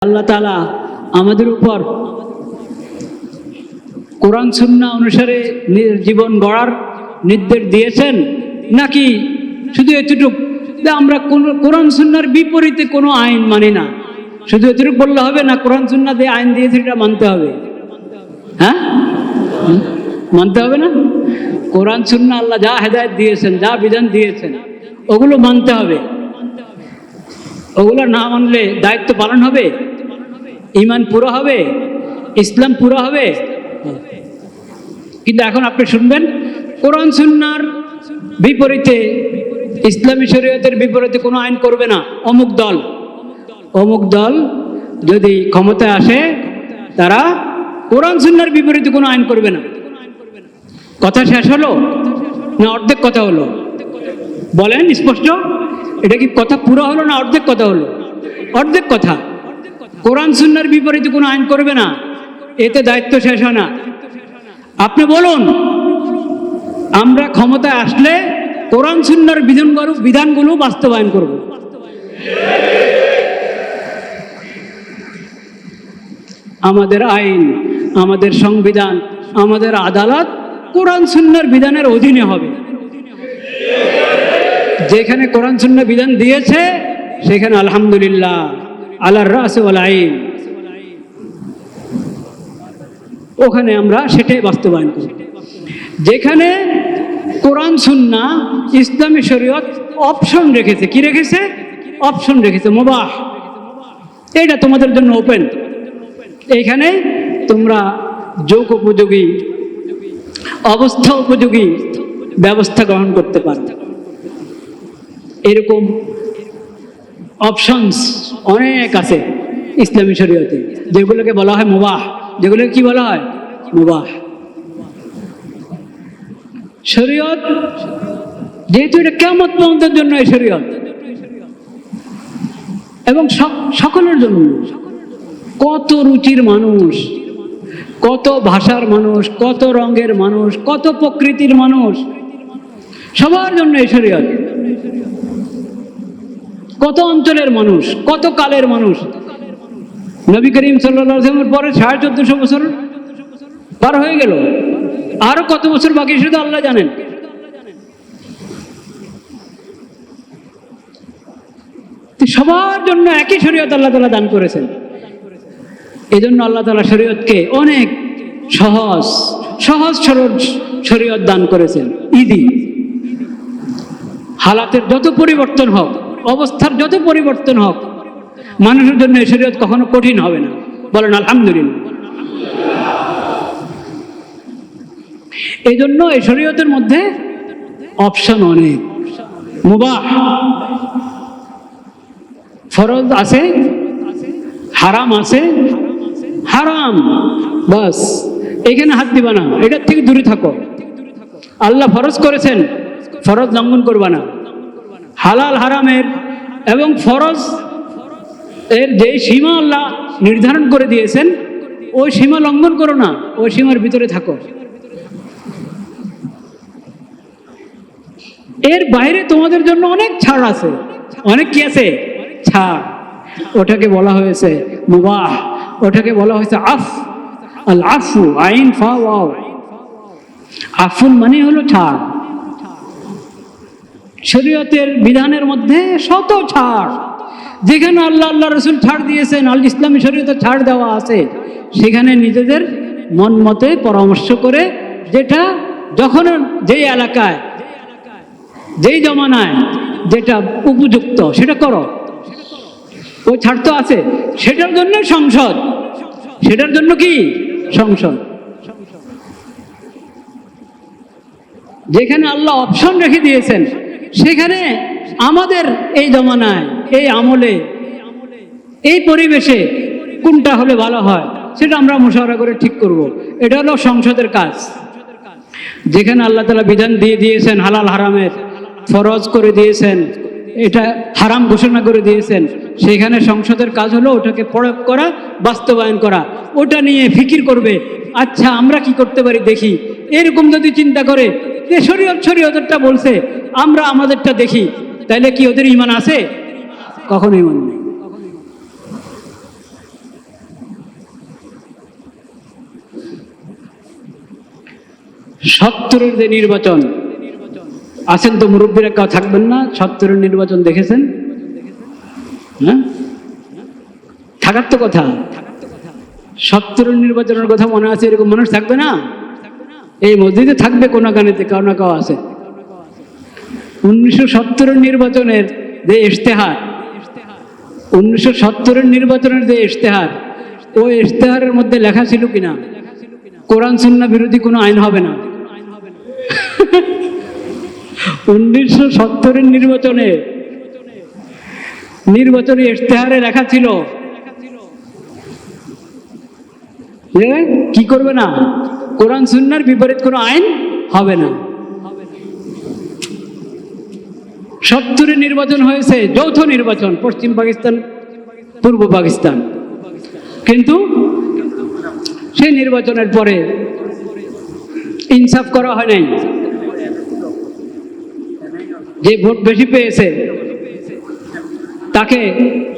আল্লাহ তাআলা আমাদের উপর কোরআন সুন্নাহ অনুসারে জীবন গড়ার নির্দেশ দিয়েছেন, নাকি শুধু এতটুকু যে আমরা কোরআন সুন্নাহর বিপরীতে কোনো আইন মানি না, শুধু এতটুকু বললে হবে না? কোরআন সুন্নাহ দিয়ে আইন দিয়েছে, এটা মানতে হবে। হ্যাঁ, মানতে হবে না? কোরআন সুন্নাহ আল্লাহ যা হেদায়েত দিয়েছেন, যা বিধান দিয়েছেন, ওগুলো মানতে হবে। ওগুলো না মানলে দায়িত্ব পালন হবে? ঈমান পুরো হবে? ইসলাম পুরো হবে? কিন্তু এখন আপনি শুনবেন কোরআন সুন্নাহর বিপরীতে, ইসলামী শরীয়তের বিপরীতে কোনো আইন করবে না অমুক দল যদি ক্ষমতায় আসে, তারা কোরআন সুন্নাহর বিপরীতে কোনো আইন করবে না। কথা শেষ হলো না অর্ধেক কথা হলো? বলেন স্পষ্ট, এটা কি কথা পুরো হলো না অর্ধেক কথা হলো? অর্ধেক কথা। কোরআন সুন্নাহর বিপরীতে কোনো আইন করবে না, এতে দায়িত্ব শেষ হয় না। আপনি বলুন, আমরা ক্ষমতায় আসলে কোরআন সুন্নাহর বিধানগুলো বাস্তবায়ন করব। আমাদের আইন, আমাদের সংবিধান, আমাদের আদালত কোরআন সুন্নাহর বিধানের অধীনে হবে। যেখানে কোরআন সুন্নাহ বিধান দিয়েছে সেখানে আলহামদুলিল্লাহ আলার রাস ওয়াল আইন, ওখানে আমরা সেটাই বাস্তবায়ন করি। যেখানে কোরআন সুন্নাহ ইসলামী শরীয়ত অপশন রেখেছে, কি রেখেছে? অপশন রেখেছে, মুবাহ, এটা তোমাদের জন্য ওপেন। এইখানে তোমরা যোগ উপযোগী, অবস্থা উপযোগী ব্যবস্থা গ্রহণ করতে পারো। এরকম অপশনস অনেক আছে ইসলামী শরীয়তে, যেগুলোকে বলা হয় মুবাহ। যেগুলোকে কি বলা হয়? মুবাহ। শরীয়ত যেহেতু এটা কিয়ামত পর্যন্তের জন্য, এই শরীয়ত এবং সকলের জন্য। কত রুচির মানুষ, কত ভাষার মানুষ, কত রঙের মানুষ, কত প্রকৃতির মানুষ, সবার জন্য এই শরীয়ত। কত অঞ্চলের মানুষ, কত কালের মানুষ। নবী করিম সাল্লাল্লাহু আলাইহি ওয়াসাল্লামের পরে 1450 বছর পার হয়ে গেল, আরো কত বছর বাকি শুধু আল্লাহ জানেন। সবার জন্য একই শরীয়ত আল্লাহ তাআলা দান করেছেন। এই জন্য আল্লাহ তাআলা শরীয়তকে অনেক সহজ সরল শরীয়ত দান করেছেন। ইদি হালাতের যত পরিবর্তন হোক, অবস্থার যত পরিবর্তন হোক, মানুষের জন্য এই শরীয়ত কখনো কঠিন হবে না। বলেন আলহামদুলিল্লাহ। এই জন্য এই শরীয়তের মধ্যে অপশন অনেক। মুবাহ, ফরজ আছে, হারাম আছে। হারাম বাস, এখানে হাত দিবা না, এটার থেকে দূরে থাকো। আল্লাহ ফরজ করেছেন, ফরজ লঙ্ঘন করবা না। হালাল হারামের এবং ফরজ এর যে সীমা আল্লাহ নির্ধারণ করে দিয়েছেন, ওই সীমা লঙ্ঘন করো না, ওই সীমার ভিতরে থাকো। এর বাইরে তোমাদের জন্য অনেক ছাড় আছে। অনেক কি আছে? ছাড়। ওটাকে বলা হয়েছে মুবাহ, ওটাকে বলা হয়েছে আল আফু, আইন ফা ওয়াও। আফুন মানে হলো ছাড়। শরীয়তের বিধানের মধ্যে শত ছাড়। যেখানে আল্লাহ রসুল ছাড় দিয়েছেন, আল ইসলামী শরীয়তে ছাড় দেওয়া আছে, সেখানে নিজেদের মন মতে পরামর্শ করে, যেটা যখন যেই এলাকায়, যেই জমানায় যেটা উপযুক্ত সেটা করো। ওই ছাড় তো আছে, সেটার জন্য সংসদ, সেটার জন্য কি সংসদ। যেখানে আল্লাহ অপশন রেখে দিয়েছেন, সেখানে আমাদের এই জমানায়, এই আমলে, এই পরিবেশে কোনটা হলে ভালো হয় সেটা আমরা মুশাওয়ারা করে ঠিক করব। এটা হলো সংসদের কাজ। যেখানে আল্লাহ তাআলা বিধান দিয়ে দিয়েছেন, হালাল হারামের ফরজ করে দিয়েছেন, এটা হারাম ঘোষণা করে দিয়েছেন, সেখানে সংসদের কাজ হলো ওটাকে প্রয়োগ করা, বাস্তবায়ন করা। ওটা নিয়ে ফিকির করবে, আচ্ছা আমরা কি করতে পারি দেখি। এরকম যদি চিন্তা করে যে শরীয়তটা বলছে, আমরা আমাদেরটা দেখি, তাইলে কি ওদের ঈমান আছে? কখনো ঈমান নেই। 70-এর যে নির্বাচন, আছেন তো মুরব্বীরা, কেউ থাকবেন না? 70-এর নির্বাচন দেখেছেন? হ্যাঁ, থাকার তো কথা। 70-এর নির্বাচনের কথা মনে আছে, এরকম মানুষ থাকবে না? এই মসজিদে থাকবে কোনাকানিতে কাউ না কাউ আছে। 1970-এর নির্বাচনের যে ইশতেহার, 1970-এর নির্বাচনের যে ইশতেহার, ওই ইশতেহারের মধ্যে লেখা ছিল কিনা কোরআন সুন্নাহ বিরোধী কোনো আইন হবে না? 1970-এর নির্বাচনী ইশতেহারে লেখা ছিল যে কি করবে না, কোরআন সুন্নাহর বিপরীত কোনো আইন হবে না। 70-এর নির্বাচন হয়েছে যৌথ নির্বাচন, পশ্চিম পাকিস্তান পূর্ব পাকিস্তান, কিন্তু সেই নির্বাচনের পরে ইনসাফ করা হয় নাই। যে ভোট বেশি পেয়েছে তাকে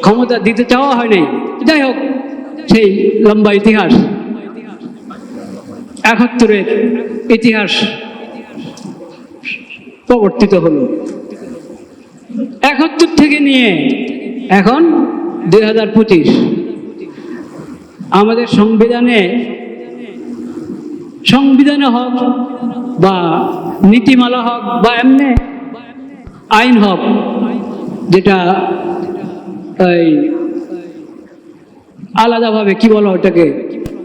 ক্ষমতা দিতে চাওয়া হয় নাই। যাই হোক, সেই লম্বা ইতিহাস, 71-এর ইতিহাস প্রবর্তিত হলো। 71 থেকে নিয়ে এখন 2025, আমাদের সংবিধানে হোক বা নীতিমালা হোক বা এমনি আইন হোক, যেটা এই আলাদাভাবে কি বলো ওটাকে,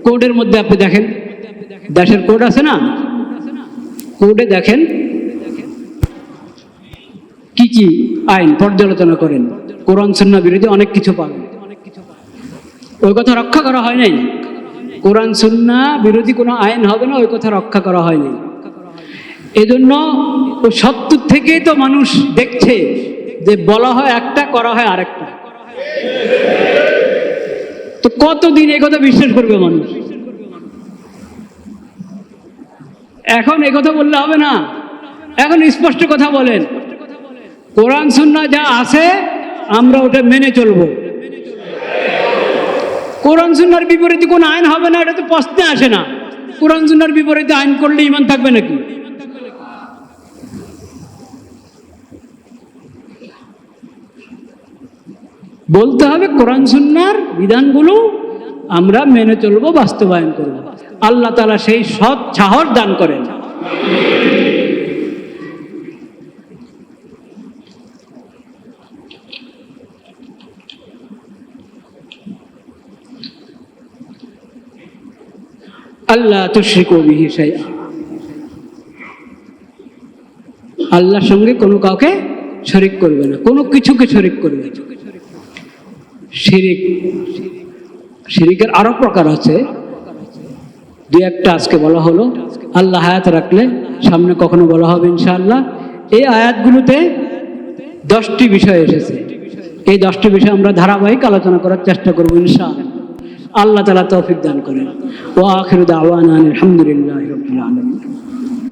কোডের মধ্যে আপনি দেখেন, দেশের কোড আছে না, কোডে দেখেন কি কি আইন পর্যালোচনা করেন, কোরআন সুন্নাহ বিরোধী অনেক কিছু পাবেন। ওই কথা রক্ষা করা হয় নাই। কোরআন সুন্নাহ বিরোধী কোনো আইন হবে না, ওই কথা রক্ষা করা হয়নি। এজন্য ও 70 থেকেই তো মানুষ দেখছে যে বলা হয় একটা, করা হয় আরেকটা। তো কতদিন এই কথা বিশ্বাস করবে মানুষ? এখন এই কথা বললে হবে না, এখন স্পষ্ট কথা বলেন, কোরআন সুন্নাহ যা আছে আমরা ওটা মেনে চলবো। কোরআন সুন্নাহর বিপরীতে কোনো আইন হবে না, এটা তো প্রশ্নে আসে না। কোরআন সুন্নাহর বিপরীতে আইন করলে ঈমান থাকবে নাকি? বলতে হবে কোরআন সুন্নাহর বিধানগুলো আমরা মেনে চলবো, বাস্তবায়ন করব। আল্লাহ তাআলা সেই সৎ সাহস দান করেন। আল্লাহ তুশরিকু বিহি শাইআ, আল্লাহর সঙ্গে কোনো কাউকে শরীক করবে না, কোনো কিছুকে শরীক করবে না। শিরিকের আরো প্রকার আছে, দুই একটা আজকে বলা হলো, আল্লাহ হায়াত রাখলে সামনে কখনো বলা হবে ইনশাআল্লাহ। এই আয়াতগুলোতে 10টি বিষয় এসেছে। এই 10টি বিষয় আমরা ধারাবাহিক আলোচনা করার চেষ্টা করবো ইনশাআল্লাহ। আল্লাহ তাআলা তৌফিক দান করেন। ওয়া আখিরু দাওয়ানা আলহামদুলিল্লাহি রাব্বিল আলামিন।